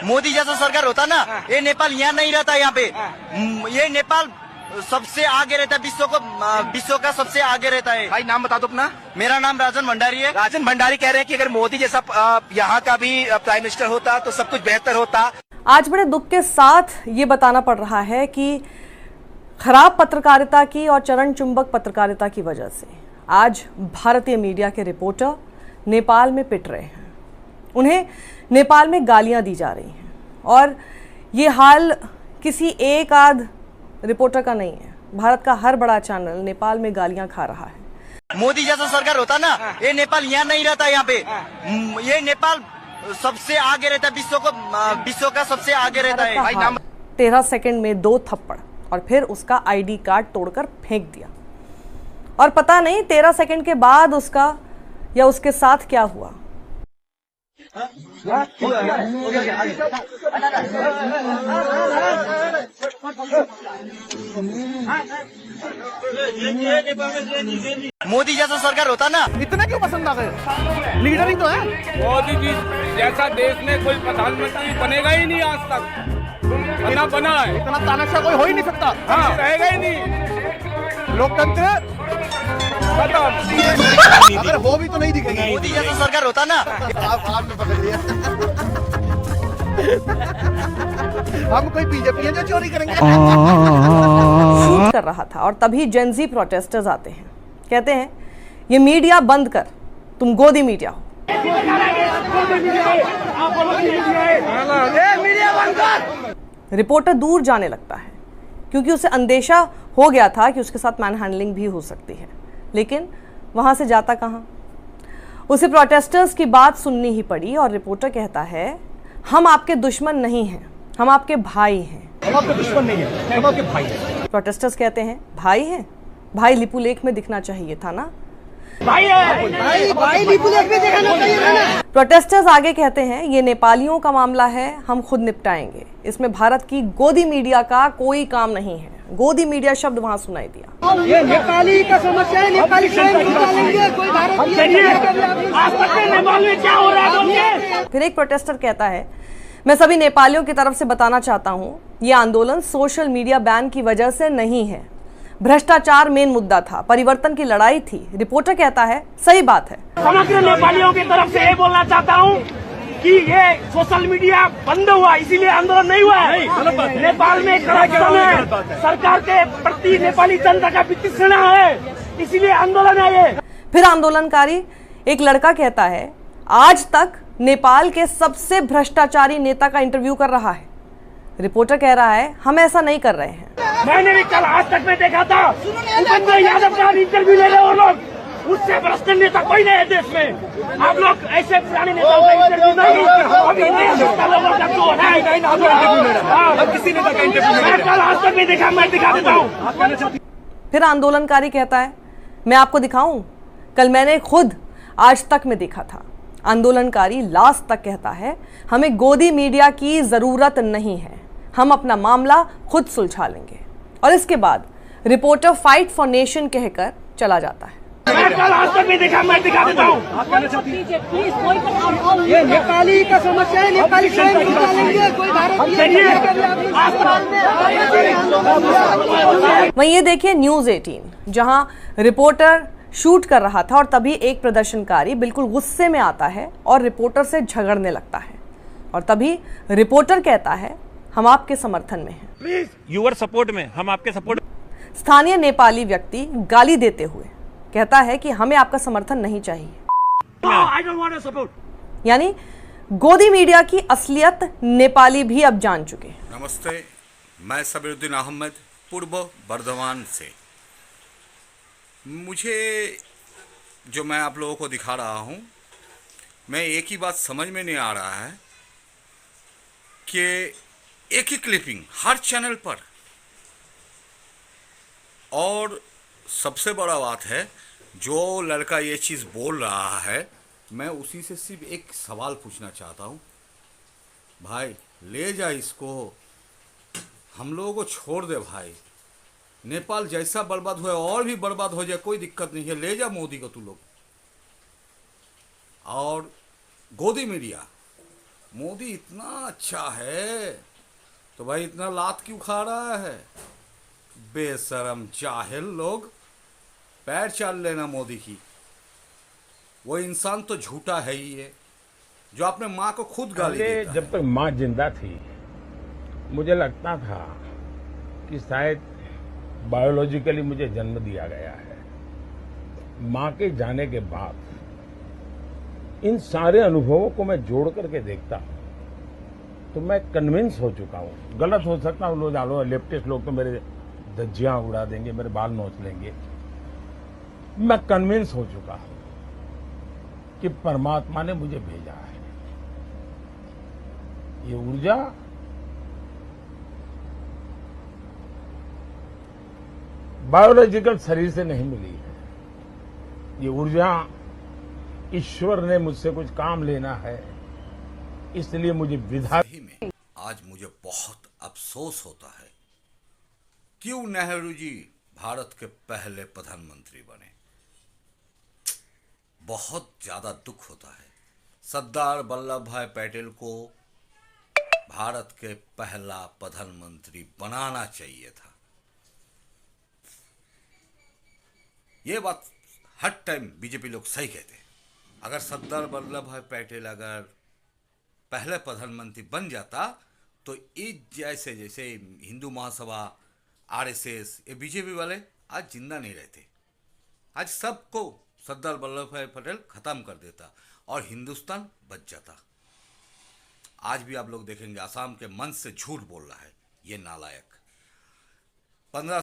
मोदी जैसा सरकार होता ना, ये नेपाल यहाँ नहीं रहता। यहाँ पे ये नेपाल सबसे आगे रहता है, विश्व का सबसे आगे रहता है। भाई नाम बता दो अपना। मेरा नाम राजन भंडारी है। राजन भंडारी कह रहे हैं कि अगर मोदी जैसा यहाँ का भी प्राइम मिनिस्टर होता तो सब कुछ बेहतर होता। आज बड़े दुख के साथ ये बताना पड़ रहा है कि खराब पत्रकारिता की और चरण चुंबक पत्रकारिता की वजह से आज भारतीय मीडिया के रिपोर्टर नेपाल में पिट रहे हैं। उन्हें नेपाल में गालियां दी जा रही हैं और ये हाल किसी एक आध रिपोर्टर का नहीं है। भारत का हर बड़ा चैनल नेपाल में गालियां खा रहा है। मोदी जैसा सरकार होता ना, ये नेपाल यहाँ नहीं रहता। यहाँ पे ये नेपाल सबसे आगे रहता है, विश्व का सबसे आगे रहता है। भाई नाम 13 सेकंड में 2 थप्पड़ और फिर उसका आईडी कार्ड तोड़कर फेंक दिया और पता नहीं 13 सेकंड के बाद उसका या उसके साथ क्या हुआ। मोदी जैसा सरकार होता ना। इतना क्यों पसंद आ गए? लीडर ही तो है। मोदी जी जैसा देश में कोई प्रधानमंत्री बनेगा ही नहीं आज तक। बना है, इतना तानाशाह कोई हो ही नहीं सकता। हाँ रहेगा ही नहीं। लोकतंत्र अगर वो भी तो नहीं दिखेगी। मोदी जैसा सरकार होता ना। आपने पकड़ लिया। हम कोई बीजेपी है जो चोरी करेंगे। शूट कर रहा था और तभी जेनजी प्रोटेस्टर्स आते हैं, कहते हैं ये मीडिया बंद कर, तुम गोदी मीडिया हो। रिपोर्टर दूर जाने लगता है क्योंकि उसे अंदेशा हो गया था कि उसके साथ मैनहैंडलिंग भी हो सकती है, लेकिन वहां से जाता कहां। उसे प्रोटेस्टर्स की बात सुननी ही पड़ी और रिपोर्टर कहता है हम आपके दुश्मन नहीं हैं, हम आपके भाई हैं। हम आपके दुश्मन नहीं है, हम आपके भाई हैं। प्रोटेस्टर्स कहते हैं भाई हैं? भाई लिपुलेख में दिखना चाहिए था ना। भाई है, भाई लिपुलेख में दिखाना चाहिए था ना। प्रोटेस्टर्स आगे कहते हैं ये नेपालियों का मामला है, हम खुद निपटाएंगे, इसमें भारत की गोदी मीडिया का कोई काम नहीं है। गोदी मीडिया शब्द वहां सुनाई दिया। ये नेपाली का समस्या है, नेपाली स्वयं निकालेंगे, कोई भारतीय आज तक नेपाल में क्या हो रहा है। फिर एक प्रोटेस्टर कहता है मैं सभी नेपालियों की तरफ से बताना चाहता हूं ये आंदोलन सोशल मीडिया बैन की वजह से नहीं है, भ्रष्टाचार मेन मुद्दा था, परिवर्तन की लड़ाई थी। रिपोर्टर कहता है सही बात है। समग्र नेपालियों की तरफ से ये बोलना चाहता हूँ कि ये सोशल मीडिया बंद हुआ इसीलिए आंदोलन नहीं हुआ है। नेपाल में करप्शन है, सरकार के प्रति नेपाली जनता का वितृष्णा है, इसीलिए आंदोलन है ये। फिर आंदोलनकारी एक लड़का कहता है आज तक नेपाल के सबसे भ्रष्टाचारी नेता का इंटरव्यू कर रहा है। रिपोर्टर कह रहा है हम ऐसा नहीं कर रहे हैं। मैंने भी कल आज तक में देखा था उपेंद्र यादव का इंटरव्यू ले रहे वो लोग, उससे भ्रष्ट नेता कोई नहीं है देश में। आप लोग ऐसे पुराने नेताओं का इंटरव्यू नहीं, अभी नए लोगों का जो है किसी नेता का इंटरव्यू मैं कल आज तक नहीं देखा, मैं दिखा देता हूँ। फिर आंदोलनकारी कहता है मैं आपको दिखाऊं, कल मैंने खुद आज तक में देखा था। आंदोलनकारी लास्ट तक कहता है हमें गोदी मीडिया की जरूरत नहीं है, हम अपना मामला खुद सुलझा लेंगे। और इसके बाद रिपोर्टर फाइट फॉर नेशन कहकर चला जाता है। मैं कल आज तक नहीं देखा, मैं दिखा देता हूँ। ये नेपाली का समस्या है, नेपाली स्वयं निकालेंगे, कोई भारतीय वहीं ये देखिए न्यूज 18 जहां रिपोर्टर शूट कर रहा था और तभी एक प्रदर्शनकारी बिल्कुल गुस्से में आता है और रिपोर्टर से झगड़ने लगता है और तभी रिपोर्टर कहता है हम आपके समर्थन में हैं। प्लीज यूर सपोर्ट में, हम आपके सपोर्ट। स्थानीय नेपाली व्यक्ति गाली देते हुए कहता है कि हमें आपका समर्थन नहीं चाहिए। I don't want to support. यानी गोदी मीडिया की असलियत नेपाली भी अब जान चुके हैं। नमस्ते, मैं सबीरुद्दीन अहमद पूर्व बर्धमान से। मुझे जो मैं आप लोगों को दिखा रहा हूँ, मैं एक ही बात समझ में नहीं आ रहा है कि एक ही क्लिपिंग हर चैनल पर, और सबसे बड़ा बात है जो लड़का ये चीज़ बोल रहा है, मैं उसी से सिर्फ एक सवाल पूछना चाहता हूँ, भाई ले जा इसको, हम लोगों को छोड़ दे भाई। नेपाल जैसा बर्बाद हुआ और भी बर्बाद हो जाए, कोई दिक्कत नहीं है, ले जा मोदी को तू लोग। और गोदी मीडिया मोदी इतना अच्छा है तो भाई इतना लात क्यों खा रहा है? बेशरम जाहिल लोग, पैर चाल लेना मोदी की। वो इंसान तो झूठा है ही है जो अपने माँ को खुद गाली पहले देता जब तक माँ जिंदा थी मुझे लगता था कि शायद बायोलॉजिकली मुझे जन्म दिया गया है। माँ के जाने के बाद इन सारे अनुभवों को मैं जोड़ करके देखता हूँ तो मैं कन्विंस हो चुका हूँ। गलत हो सकता हूँ, लोग लेफ्टिस्ट लोग तो मेरे धज्जियां उड़ा देंगे, मेरे बाल नोच लेंगे। मैं कन्विंस हो चुका हूँ कि परमात्मा ने मुझे भेजा है। ये ऊर्जा बायोलॉजिकल शरीर से नहीं मिली है। ये ऊर्जा ईश्वर ने मुझसे कुछ काम लेना है, इसलिए मुझे विधा। सही में आज मुझे बहुत अफसोस होता है क्यों नेहरू जी भारत के पहले प्रधानमंत्री बने। बहुत ज्यादा दुख होता है। सरदार वल्लभ भाई पटेल को भारत के पहला प्रधानमंत्री बनाना चाहिए था। ये बात हर टाइम बीजेपी लोग सही कहते हैं। अगर सरदार वल्लभ भाई पटेल अगर पहले प्रधानमंत्री बन जाता तो ये जैसे जैसे हिंदू महासभा, आरएसएस, ये बीजेपी वाले आज जिंदा नहीं रहते। आज सबको सरदार वल्लभ भाई पटेल खत्म कर देता और हिंदुस्तान बच जाता। आज भी आप लोग देखेंगे आसाम के मंच से झूठ बोल रहा है ये नालायक। 15